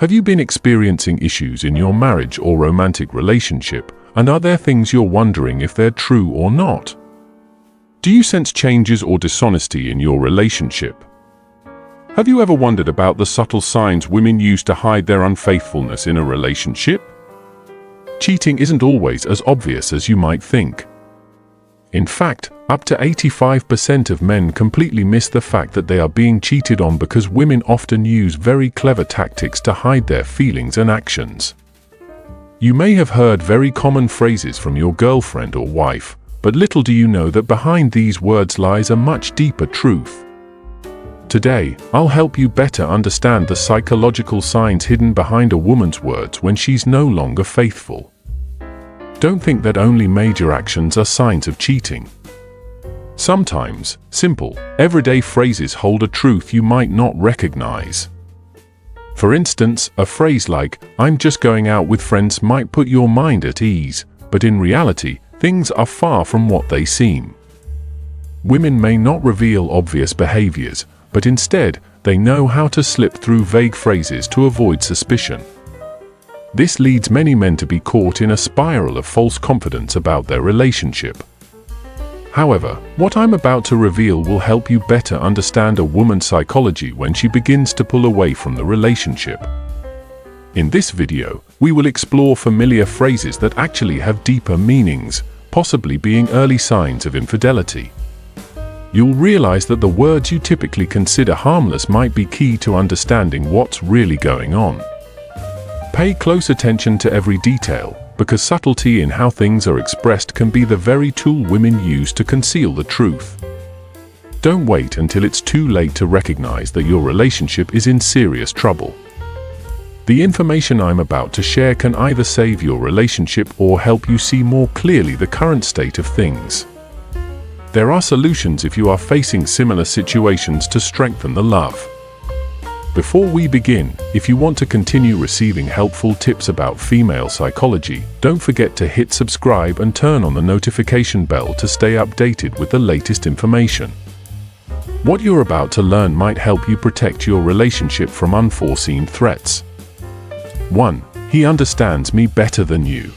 Have you been experiencing issues in your marriage or romantic relationship, and are there things you're wondering if they're true or not? Do you sense changes or dishonesty in your relationship? Have you ever wondered about the subtle signs women use to hide their unfaithfulness in a relationship? Cheating isn't always as obvious as you might think. In fact, up to 85% of men completely miss the fact that they are being cheated on because women often use very clever tactics to hide their feelings and actions. You may have heard very common phrases from your girlfriend or wife, but little do you know that behind these words lies a much deeper truth. Today, I'll help you better understand the psychological signs hidden behind a woman's words when she's no longer faithful. Don't think that only major actions are signs of cheating. Sometimes, simple, everyday phrases hold a truth you might not recognize. For instance, a phrase like, "I'm just going out with friends," might put your mind at ease, but in reality, things are far from what they seem. Women may not reveal obvious behaviors, but instead, they know how to slip through vague phrases to avoid suspicion. This leads many men to be caught in a spiral of false confidence about their relationship. However, what I'm about to reveal will help you better understand a woman's psychology when she begins to pull away from the relationship. In this video, we will explore familiar phrases that actually have deeper meanings, possibly being early signs of infidelity. You'll realize that the words you typically consider harmless might be key to understanding what's really going on. Pay close attention to every detail, because subtlety in how things are expressed can be the very tool women use to conceal the truth. Don't wait until it's too late to recognize that your relationship is in serious trouble. The information I'm about to share can either save your relationship or help you see more clearly the current state of things. There are solutions if you are facing similar situations to strengthen the love. Before we begin, if you want to continue receiving helpful tips about female psychology, don't forget to hit subscribe and turn on the notification bell to stay updated with the latest information. What you're about to learn might help you protect your relationship from unforeseen threats. 1. He understands me better than you.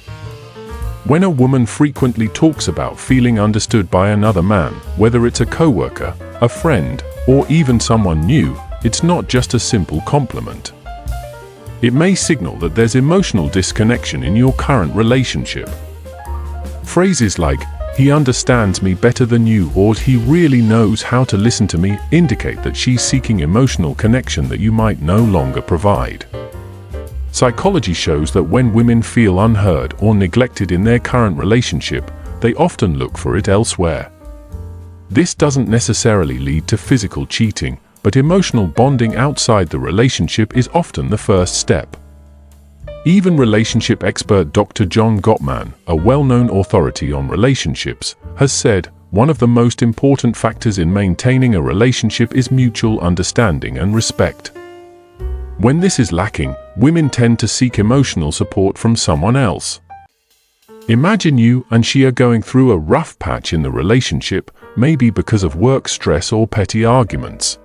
When a woman frequently talks about feeling understood by another man, whether it's a coworker, a friend, or even someone new, it's not just a simple compliment. It may signal that there's emotional disconnection in your current relationship. Phrases like, "He understands me better than you," or "He really knows how to listen to me," indicate that she's seeking emotional connection that you might no longer provide. Psychology shows that when women feel unheard or neglected in their current relationship, they often look for it elsewhere. This doesn't necessarily lead to physical cheating, but emotional bonding outside the relationship is often the first step. Even relationship expert Dr. John Gottman, a well-known authority on relationships, has said, one of the most important factors in maintaining a relationship is mutual understanding and respect. When this is lacking, women tend to seek emotional support from someone else. Imagine you and she are going through a rough patch in the relationship, maybe because of work stress or petty arguments.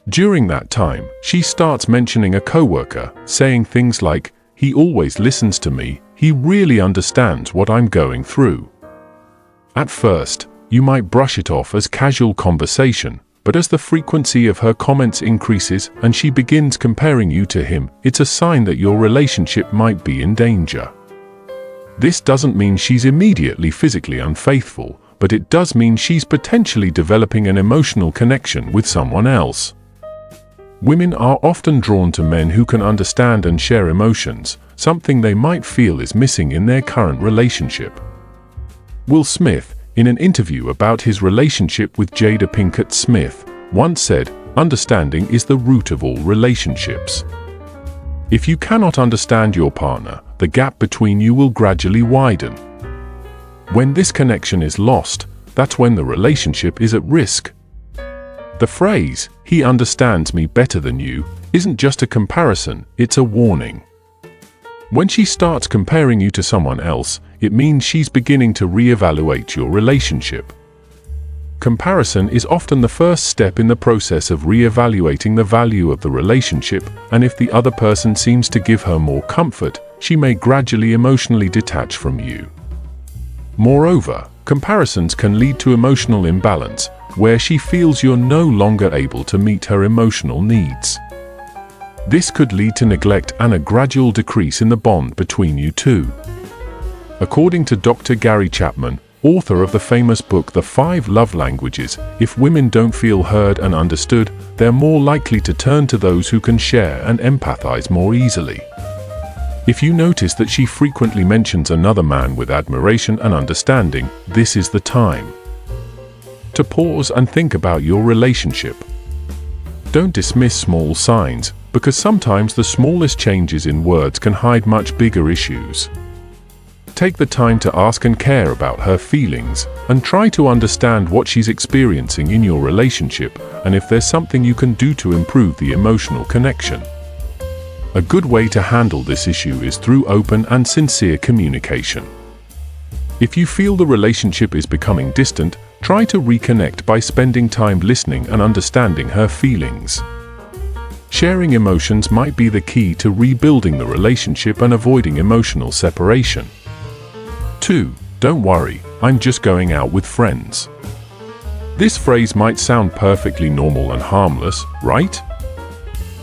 During that time, she starts mentioning a coworker, saying things like, "He always listens to me, he really understands what I'm going through." At first, you might brush it off as casual conversation, but as the frequency of her comments increases and she begins comparing you to him, it's a sign that your relationship might be in danger. This doesn't mean she's immediately physically unfaithful, but it does mean she's potentially developing an emotional connection with someone else. Women are often drawn to men who can understand and share emotions, something they might feel is missing in their current relationship. Will Smith, in an interview about his relationship with Jada Pinkett Smith, once said, "Understanding is the root of all relationships." If you cannot understand your partner, the gap between you will gradually widen. When this connection is lost, that's when the relationship is at risk. The phrase, "He understands me better than you," isn't just a comparison, it's a warning. When she starts comparing you to someone else, it means she's beginning to reevaluate your relationship. Comparison is often the first step in the process of re-evaluating the value of the relationship, and if the other person seems to give her more comfort, she may gradually emotionally detach from you. Moreover, comparisons can lead to emotional imbalance, where she feels you're no longer able to meet her emotional needs. This could lead to neglect and a gradual decrease in the bond between you two. According to Dr. Gary Chapman, author of the famous book The 5 Love Languages, if women don't feel heard and understood, they're more likely to turn to those who can share and empathize more easily. If you notice that she frequently mentions another man with admiration and understanding, this is the time to pause and think about your relationship. Don't dismiss small signs, because sometimes the smallest changes in words can hide much bigger issues. Take the time to ask and care about her feelings, and try to understand what she's experiencing in your relationship, and if there's something you can do to improve the emotional connection. A good way to handle this issue is through open and sincere communication. If you feel the relationship is becoming distant, try to reconnect by spending time listening and understanding her feelings. Sharing emotions might be the key to rebuilding the relationship and avoiding emotional separation. 2. Don't worry, I'm just going out with friends. This phrase might sound perfectly normal and harmless, right?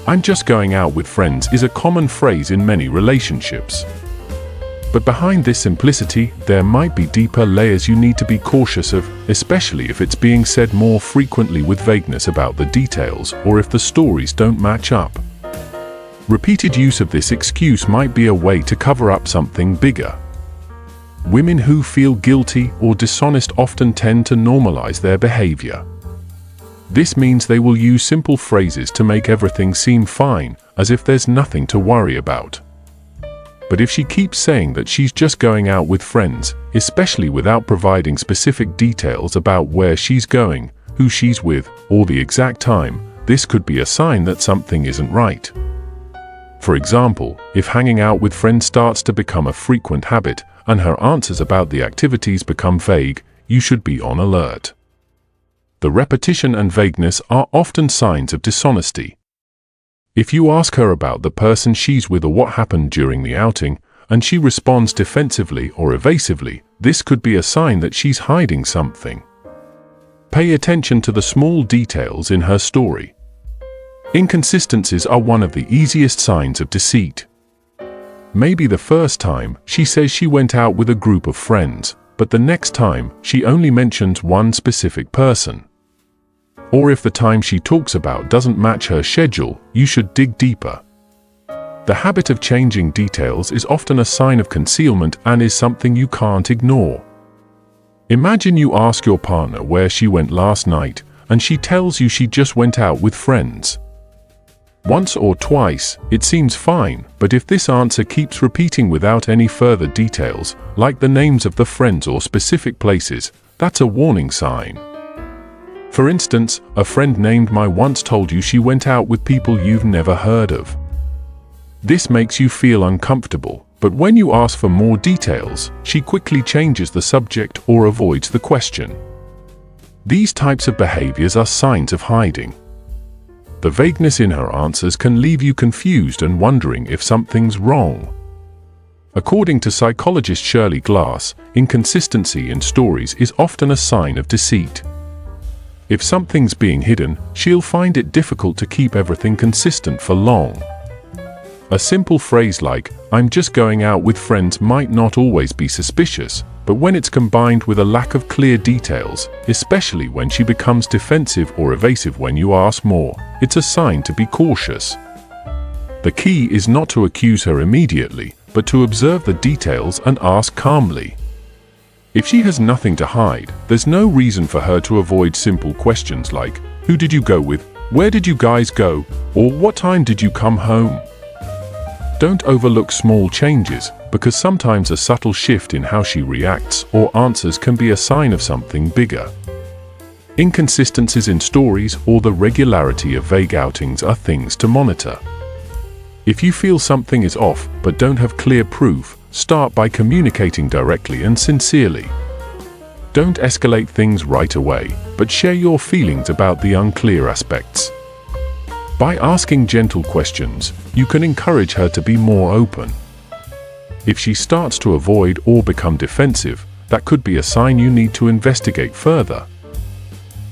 I'm just going out with friends is a common phrase in many relationships. But behind this simplicity, there might be deeper layers you need to be cautious of, especially if it's being said more frequently with vagueness about the details or if the stories don't match up. Repeated use of this excuse might be a way to cover up something bigger. Women who feel guilty or dishonest often tend to normalize their behavior. This means they will use simple phrases to make everything seem fine, as if there's nothing to worry about. But if she keeps saying that she's just going out with friends, especially without providing specific details about where she's going, who she's with, or the exact time, this could be a sign that something isn't right. For example, if hanging out with friends starts to become a frequent habit, and her answers about the activities become vague, you should be on alert. The repetition and vagueness are often signs of dishonesty. If you ask her about the person she's with or what happened during the outing, and she responds defensively or evasively, this could be a sign that she's hiding something. Pay attention to the small details in her story. Inconsistencies are one of the easiest signs of deceit. Maybe the first time she says she went out with a group of friends, but the next time she only mentions one specific person. Or if the time she talks about doesn't match her schedule, you should dig deeper. The habit of changing details is often a sign of concealment and is something you can't ignore. Imagine you ask your partner where she went last night, and she tells you she just went out with friends. Once or twice, it seems fine, but if this answer keeps repeating without any further details, like the names of the friends or specific places, that's a warning sign. For instance, a friend named Mai once told you she went out with people you've never heard of. This makes you feel uncomfortable, but when you ask for more details, she quickly changes the subject or avoids the question. These types of behaviors are signs of hiding. The vagueness in her answers can leave you confused and wondering if something's wrong. According to psychologist Shirley Glass, inconsistency in stories is often a sign of deceit. If something's being hidden, she'll find it difficult to keep everything consistent for long. A simple phrase like, "I'm just going out with friends," might not always be suspicious, but when it's combined with a lack of clear details, especially when she becomes defensive or evasive when you ask more, it's a sign to be cautious. The key is not to accuse her immediately, but to observe the details and ask calmly. If she has nothing to hide, there's no reason for her to avoid simple questions like, "Who did you go with? Where did you guys go?" or "What time did you come home?" Don't overlook small changes, because sometimes a subtle shift in how she reacts or answers can be a sign of something bigger. Inconsistencies in stories or the regularity of vague outings are things to monitor. If you feel something is off but don't have clear proof, start by communicating directly and sincerely. Don't escalate things right away, but share your feelings about the unclear aspects. By asking gentle questions, you can encourage her to be more open. If she starts to avoid or become defensive, that could be a sign you need to investigate further.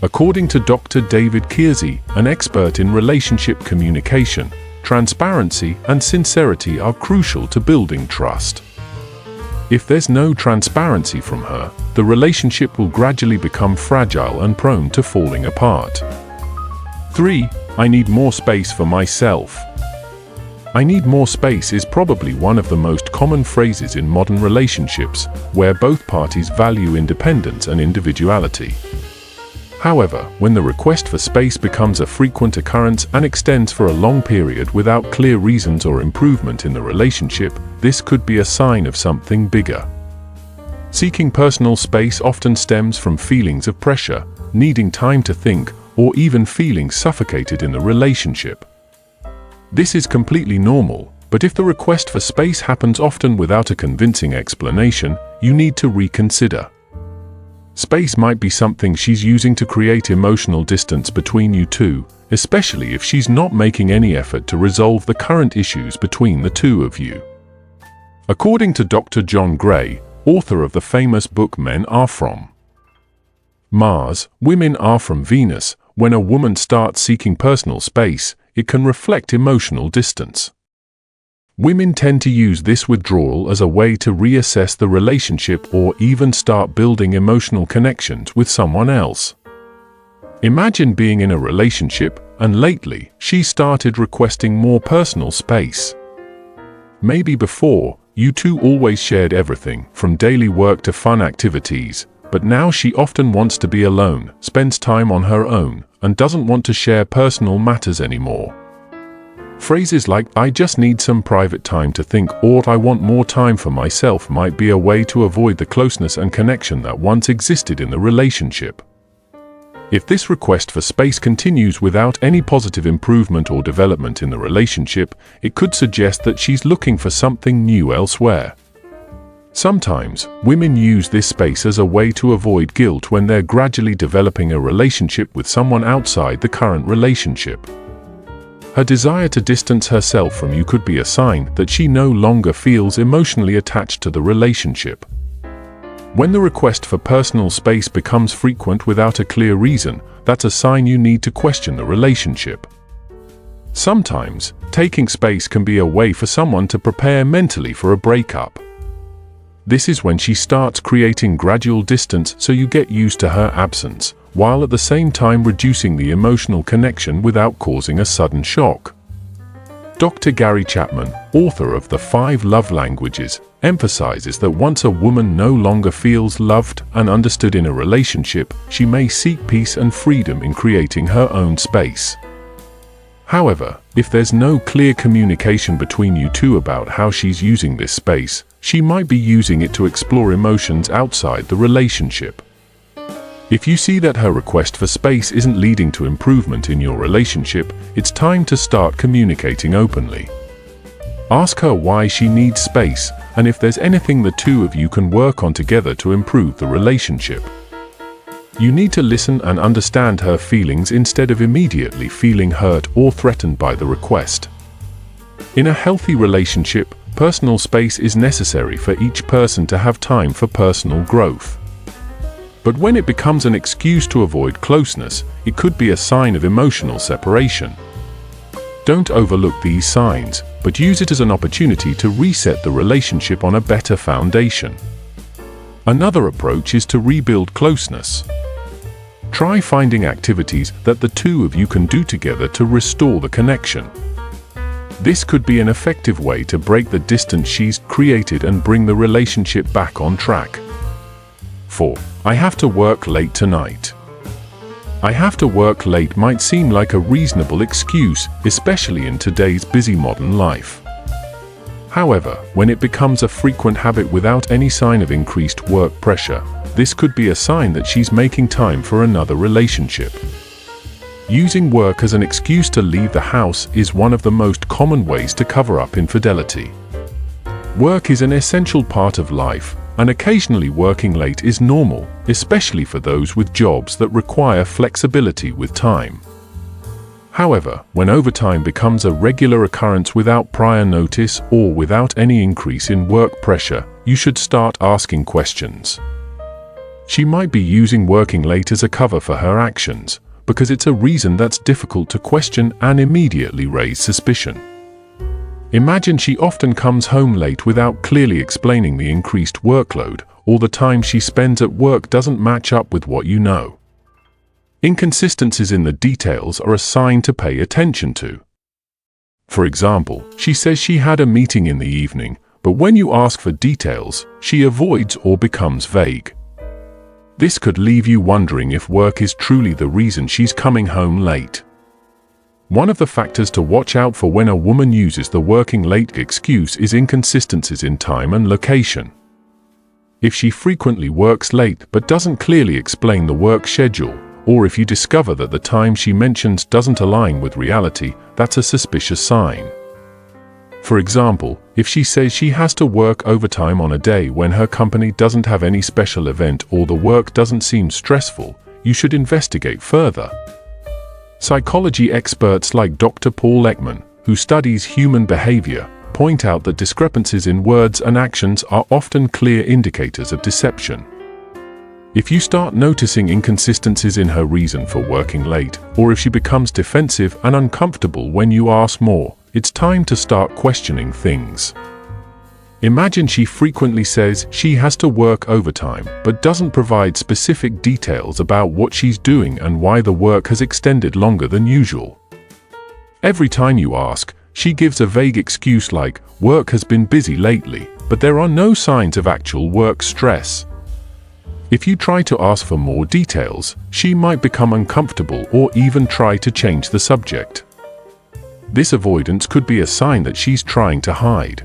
According to Dr. David Kiersey, an expert in relationship communication, transparency and sincerity are crucial to building trust. If there's no transparency from her, the relationship will gradually become fragile and prone to falling apart. 3. I need more space for myself. I need more space is probably one of the most common phrases in modern relationships, where both parties value independence and individuality. However, when the request for space becomes a frequent occurrence and extends for a long period without clear reasons or improvement in the relationship, this could be a sign of something bigger. Seeking personal space often stems from feelings of pressure, needing time to think, or even feeling suffocated in the relationship. This is completely normal, but if the request for space happens often without a convincing explanation, you need to reconsider. Space might be something she's using to create emotional distance between you two, especially if she's not making any effort to resolve the current issues between the two of you. According to Dr. John Gray, author of the famous book Men Are From Mars, Women Are From Venus, when a woman starts seeking personal space, it can reflect emotional distance. Women tend to use this withdrawal as a way to reassess the relationship or even start building emotional connections with someone else. Imagine being in a relationship and lately she started requesting more personal space. Maybe before, you two always shared everything from daily work to fun activities, but now she often wants to be alone, spends time on her own, and doesn't want to share personal matters anymore. Phrases like, "I just need some private time to think," or "I want more time for myself" might be a way to avoid the closeness and connection that once existed in the relationship. If this request for space continues without any positive improvement or development in the relationship, it could suggest that she's looking for something new elsewhere. Sometimes, women use this space as a way to avoid guilt when they're gradually developing a relationship with someone outside the current relationship. Her desire to distance herself from you could be a sign that she no longer feels emotionally attached to the relationship. When the request for personal space becomes frequent without a clear reason, that's a sign you need to question the relationship. Sometimes, taking space can be a way for someone to prepare mentally for a breakup. This is when she starts creating gradual distance so you get used to her absence, while at the same time reducing the emotional connection without causing a sudden shock. Dr. Gary Chapman, author of The 5 Love Languages, emphasizes that once a woman no longer feels loved and understood in a relationship, she may seek peace and freedom in creating her own space. However, if there's no clear communication between you two about how she's using this space, she might be using it to explore emotions outside the relationship. If you see that her request for space isn't leading to improvement in your relationship, it's time to start communicating openly. Ask her why she needs space and if there's anything the two of you can work on together to improve the relationship. You need to listen and understand her feelings instead of immediately feeling hurt or threatened by the request. In a healthy relationship, personal space is necessary for each person to have time for personal growth. But when it becomes an excuse to avoid closeness, it could be a sign of emotional separation. Don't overlook these signs, but use it as an opportunity to reset the relationship on a better foundation. Another approach is to rebuild closeness. Try finding activities that the two of you can do together to restore the connection. This could be an effective way to break the distance she's created and bring the relationship back on track. 4. I have to work late tonight. I have to work late might seem like a reasonable excuse, especially in today's busy modern life. However, when it becomes a frequent habit without any sign of increased work pressure, this could be a sign that she's making time for another relationship. Using work as an excuse to leave the house is one of the most common ways to cover up infidelity. Work is an essential part of life, and occasionally working late is normal, especially for those with jobs that require flexibility with time. However, when overtime becomes a regular occurrence without prior notice or without any increase in work pressure, you should start asking questions. She might be using working late as a cover for her actions, because it's a reason that's difficult to question and immediately raise suspicion. Imagine she often comes home late without clearly explaining the increased workload, or the time she spends at work doesn't match up with what you know. Inconsistencies in the details are a sign to pay attention to. For example, she says she had a meeting in the evening, but when you ask for details, she avoids or becomes vague. This could leave you wondering if work is truly the reason she's coming home late. One of the factors to watch out for when a woman uses the working late excuse is inconsistencies in time and location. If she frequently works late but doesn't clearly explain the work schedule, or if you discover that the time she mentions doesn't align with reality, that's a suspicious sign. For example, if she says she has to work overtime on a day when her company doesn't have any special event or the work doesn't seem stressful, you should investigate further. Psychology experts like Dr. Paul Ekman, who studies human behavior, point out that discrepancies in words and actions are often clear indicators of deception. If you start noticing inconsistencies in her reason for working late, or if she becomes defensive and uncomfortable when you ask more, it's time to start questioning things. Imagine she frequently says she has to work overtime, but doesn't provide specific details about what she's doing and why the work has extended longer than usual. Every time you ask, she gives a vague excuse like, "Work has been busy lately," but there are no signs of actual work stress. If you try to ask for more details, she might become uncomfortable or even try to change the subject. This avoidance could be a sign that she's trying to hide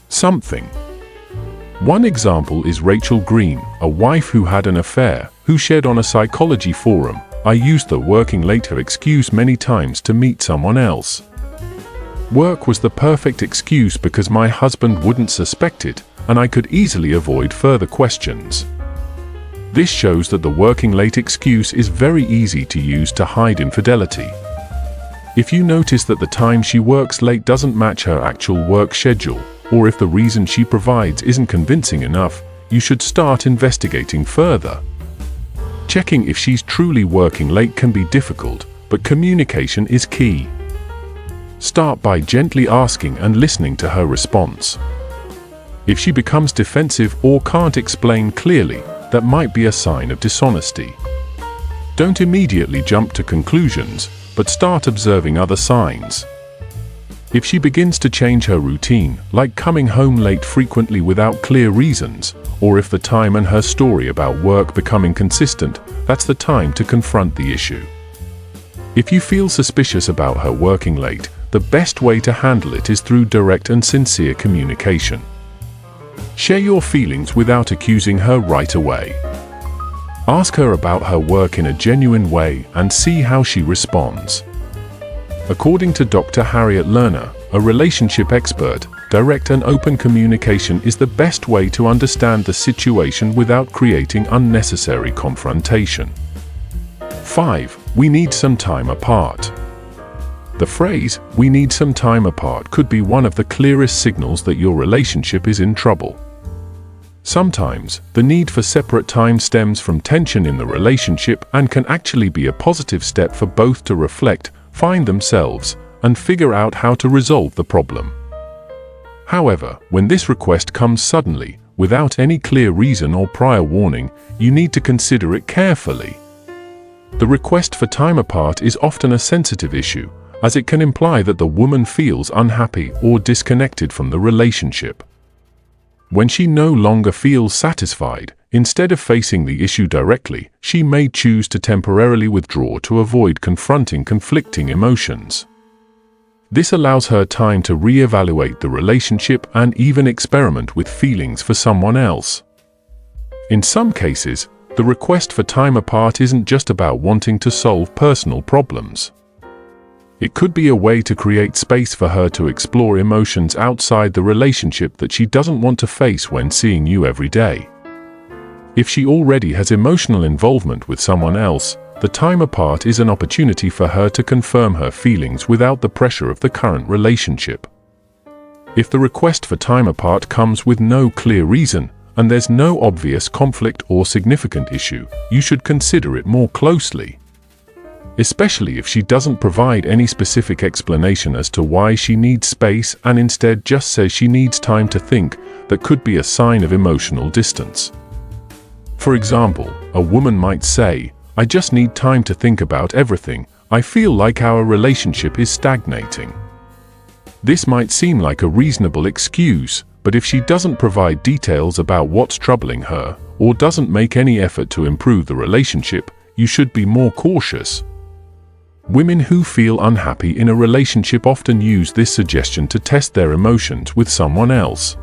something. One example is Rachel Green, a wife who had an affair, who shared on a psychology forum, "I used the working later excuse many times to meet someone else. Work was the perfect excuse because my husband wouldn't suspect it, and I could easily avoid further questions." This shows that the working late excuse is very easy to use to hide infidelity. If you notice that the time she works late doesn't match her actual work schedule, or if the reason she provides isn't convincing enough, you should start investigating further. Checking if she's truly working late can be difficult, but communication is key. Start by gently asking and listening to her response. If she becomes defensive or can't explain clearly, that might be a sign of dishonesty. Don't immediately jump to conclusions, but start observing other signs. If she begins to change her routine, like coming home late frequently without clear reasons, or if the time and her story about work become inconsistent, that's the time to confront the issue. If you feel suspicious about her working late, the best way to handle it is through direct and sincere communication. Share your feelings without accusing her right away. Ask her about her work in a genuine way and see how she responds. According to Dr. Harriet Lerner, a relationship expert, direct and open communication is the best way to understand the situation without creating unnecessary confrontation. 5. We need some time apart. The phrase, "we need some time apart," could be one of the clearest signals that your relationship is in trouble. Sometimes, the need for separate time stems from tension in the relationship and can actually be a positive step for both to reflect, find themselves, and figure out how to resolve the problem. However, when this request comes suddenly, without any clear reason or prior warning, you need to consider it carefully. The request for time apart is often a sensitive issue, as it can imply that the woman feels unhappy or disconnected from the relationship. When she no longer feels satisfied, instead of facing the issue directly, she may choose to temporarily withdraw to avoid confronting conflicting emotions. This allows her time to re-evaluate the relationship and even experiment with feelings for someone else. In some cases, the request for time apart isn't just about wanting to solve personal problems. It could be a way to create space for her to explore emotions outside the relationship that she doesn't want to face when seeing you every day. If she already has emotional involvement with someone else, the time apart is an opportunity for her to confirm her feelings without the pressure of the current relationship. If the request for time apart comes with no clear reason, and there's no obvious conflict or significant issue, you should consider it more closely. Especially if she doesn't provide any specific explanation as to why she needs space and instead just says she needs time to think, that could be a sign of emotional distance. For example, a woman might say, "I just need time to think about everything. I feel like our relationship is stagnating." This might seem like a reasonable excuse, but if she doesn't provide details about what's troubling her, or doesn't make any effort to improve the relationship, you should be more cautious. Women who feel unhappy in a relationship often use this suggestion to test their emotions with someone else.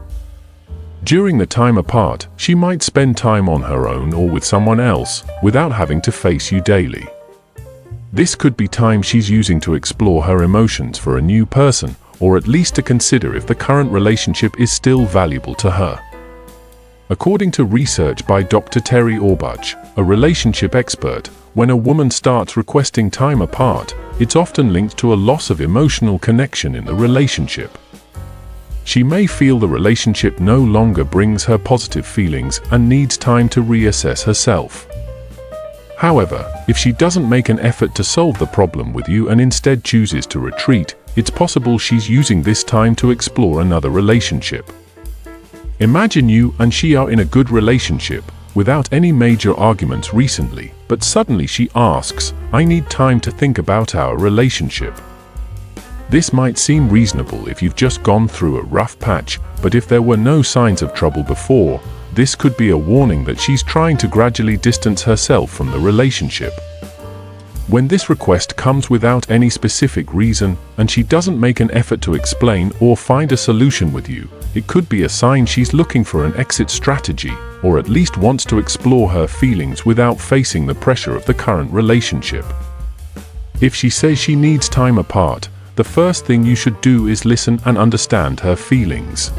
During the time apart, she might spend time on her own or with someone else, without having to face you daily. This could be time she's using to explore her emotions for a new person, or at least to consider if the current relationship is still valuable to her. According to research by Dr. Terry Orbuch, a relationship expert, when a woman starts requesting time apart, it's often linked to a loss of emotional connection in the relationship. She may feel the relationship no longer brings her positive feelings and needs time to reassess herself. However, if she doesn't make an effort to solve the problem with you and instead chooses to retreat, it's possible she's using this time to explore another relationship. Imagine you and she are in a good relationship, without any major arguments recently, but suddenly she asks, "I need time to think about our relationship." This might seem reasonable if you've just gone through a rough patch, but if there were no signs of trouble before, this could be a warning that she's trying to gradually distance herself from the relationship. When this request comes without any specific reason, and she doesn't make an effort to explain or find a solution with you, it could be a sign she's looking for an exit strategy, or at least wants to explore her feelings without facing the pressure of the current relationship. If she says she needs time apart, the first thing you should do is listen and understand her feelings.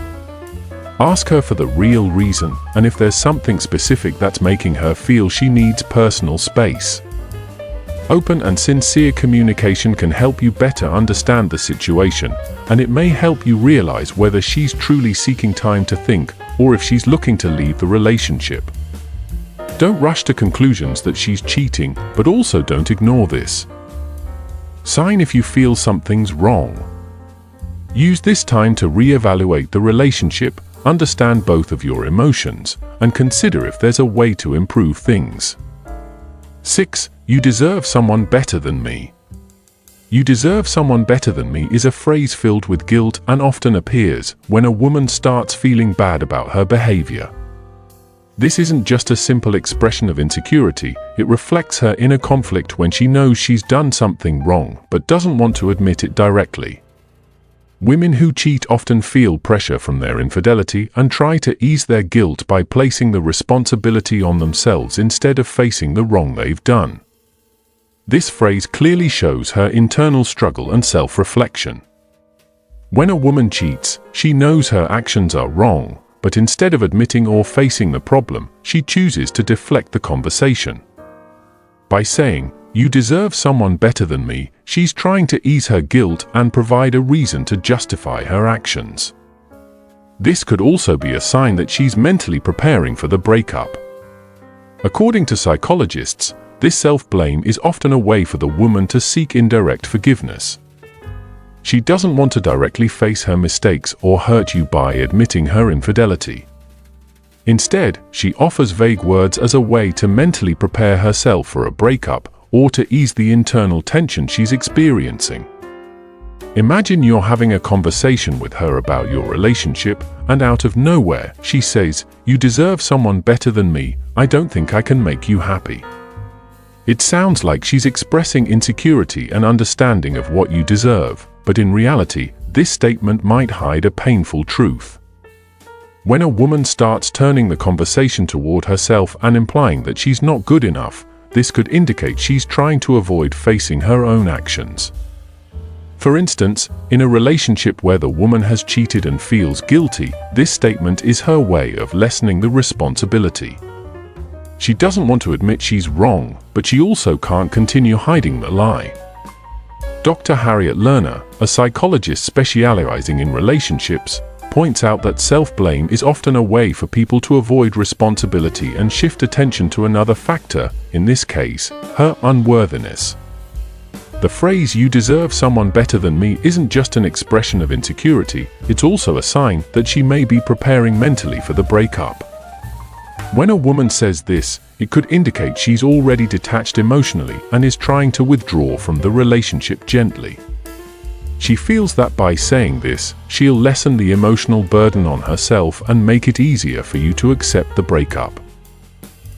Ask her for the real reason, and if there's something specific that's making her feel she needs personal space. Open and sincere communication can help you better understand the situation, and it may help you realize whether she's truly seeking time to think, or if she's looking to leave the relationship. Don't rush to conclusions that she's cheating, but also don't ignore this. Sign if you feel something's wrong. Use this time to reevaluate the relationship, understand both of your emotions, and consider if there's a way to improve things. 6. You deserve someone better than me. "You deserve someone better than me" is a phrase filled with guilt and often appears when a woman starts feeling bad about her behavior. This isn't just a simple expression of insecurity, it reflects her inner conflict when she knows she's done something wrong but doesn't want to admit it directly. Women who cheat often feel pressure from their infidelity and try to ease their guilt by placing the responsibility on themselves instead of facing the wrong they've done. This phrase clearly shows her internal struggle and self-reflection. When a woman cheats, she knows her actions are wrong, but instead of admitting or facing the problem, she chooses to deflect the conversation. By saying, "You deserve someone better than me," she's trying to ease her guilt and provide a reason to justify her actions. This could also be a sign that she's mentally preparing for the breakup. According to psychologists, this self-blame is often a way for the woman to seek indirect forgiveness. She doesn't want to directly face her mistakes or hurt you by admitting her infidelity. Instead, she offers vague words as a way to mentally prepare herself for a breakup or to ease the internal tension she's experiencing. Imagine you're having a conversation with her about your relationship, and out of nowhere, she says, "You deserve someone better than me. I don't think I can make you happy." It sounds like she's expressing insecurity and understanding of what you deserve, but in reality, this statement might hide a painful truth. When a woman starts turning the conversation toward herself and implying that she's not good enough, this could indicate she's trying to avoid facing her own actions. For instance, in a relationship where the woman has cheated and feels guilty, this statement is her way of lessening the responsibility. She doesn't want to admit she's wrong, but she also can't continue hiding the lie. Dr. Harriet Lerner, a psychologist specializing in relationships, points out that self-blame is often a way for people to avoid responsibility and shift attention to another factor, in this case, her unworthiness. The phrase "you deserve someone better than me" isn't just an expression of insecurity, it's also a sign that she may be preparing mentally for the breakup. When a woman says this, it could indicate she's already detached emotionally and is trying to withdraw from the relationship gently. She feels that by saying this, she'll lessen the emotional burden on herself and make it easier for you to accept the breakup.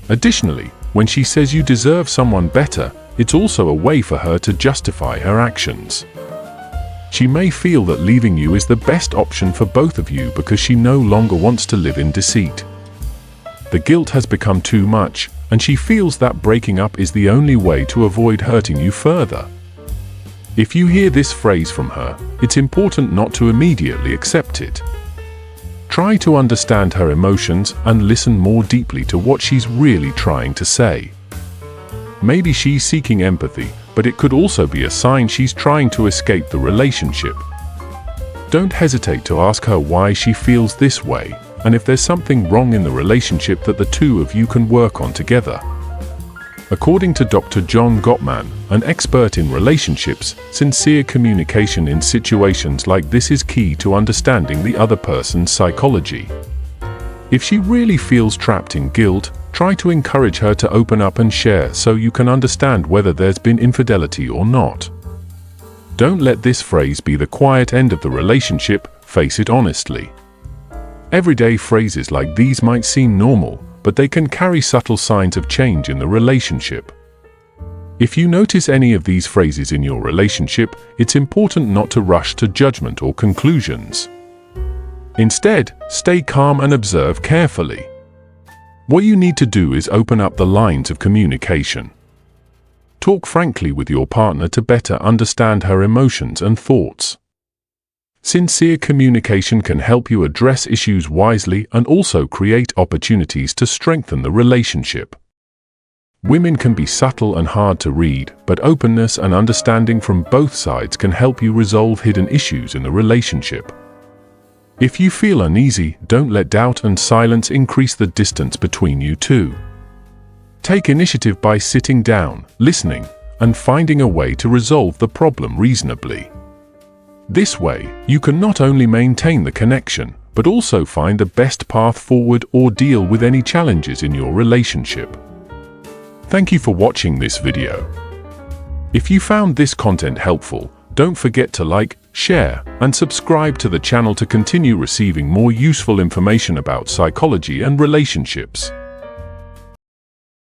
Additionally, when she says you deserve someone better, it's also a way for her to justify her actions. She may feel that leaving you is the best option for both of you because she no longer wants to live in deceit. The guilt has become too much, and she feels that breaking up is the only way to avoid hurting you further. If you hear this phrase from her, it's important not to immediately accept it. Try to understand her emotions and listen more deeply to what she's really trying to say. Maybe she's seeking empathy, but it could also be a sign she's trying to escape the relationship. Don't hesitate to ask her why she feels this way, and if there's something wrong in the relationship that the two of you can work on together. According to Dr. John Gottman, an expert in relationships, sincere communication in situations like this is key to understanding the other person's psychology. If she really feels trapped in guilt, try to encourage her to open up and share so you can understand whether there's been infidelity or not. Don't let this phrase be the quiet end of the relationship, face it honestly. Everyday phrases like these might seem normal, but they can carry subtle signs of change in the relationship. If you notice any of these phrases in your relationship, it's important not to rush to judgment or conclusions. Instead, stay calm and observe carefully. What you need to do is open up the lines of communication. Talk frankly with your partner to better understand her emotions and thoughts. Sincere communication can help you address issues wisely and also create opportunities to strengthen the relationship. Women can be subtle and hard to read, but openness and understanding from both sides can help you resolve hidden issues in the relationship. If you feel uneasy, don't let doubt and silence increase the distance between you two. Take initiative by sitting down, listening, and finding a way to resolve the problem reasonably. This way, you can not only maintain the connection, but also find the best path forward or deal with any challenges in your relationship. Thank you for watching this video. If you found this content helpful, don't forget to like, share, and subscribe to the channel to continue receiving more useful information about psychology and relationships.